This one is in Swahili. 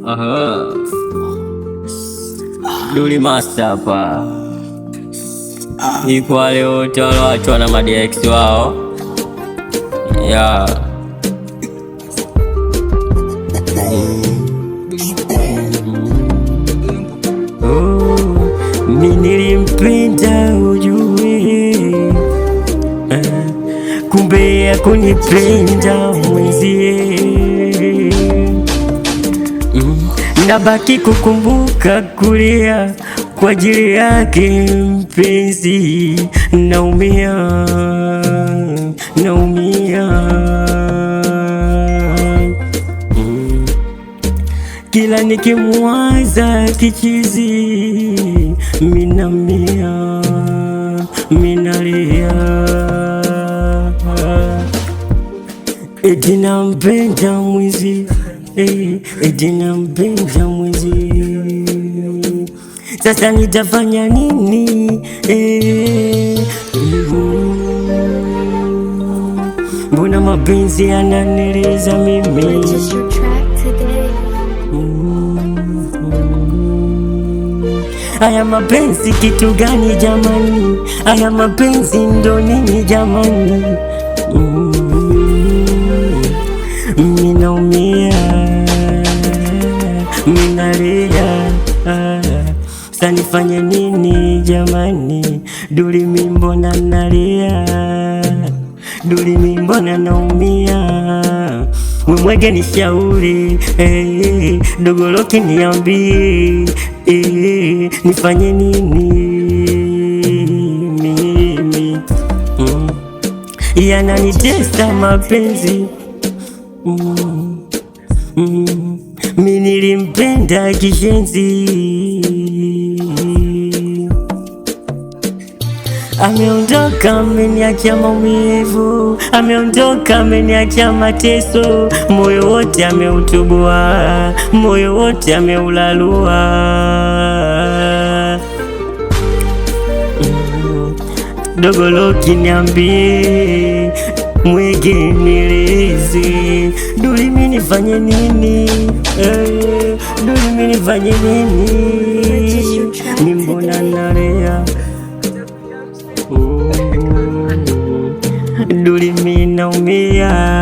Aha. Duli Master hapa. Iko wale wote walioachwa na madx wao. Yeah. Mimi nilimpenda ujue, kumbe hakunipenda mwenzie. Nabaki kukumbuka kulia kwa ajili yake mpenzi, naumia. Kila nikimwaza kichizi, minamia, minalia. Eti nampenda mwizi, eti nampenda mwizi. Sasa nitafanya nini? Mbona mapenzi yananiliza mimi? Haya mapenzi kitu gani jamani? Haya mapenzi ndo nini jamani? Minaumia, minalia. Sasa nifanye nini jamani? Duli mimi mbona nalia? Duli mimi mbona naumia? Mwege nishauri, Dogoloki niambie, nifanye nini mimi? Yananitesa mapenzi. Mimi nilimpenda kishenzi, ameondoka ameniacha maumivu, ameondoka ameniacha mateso. Moyo wote ameutubua, moyo wote ameulalua. Dogoloki niambie, mwege nieleze, Duli mimi nifanye nini? Duli mimi nifanye nini? Mimi mbona nalia? Duli mimi naumia.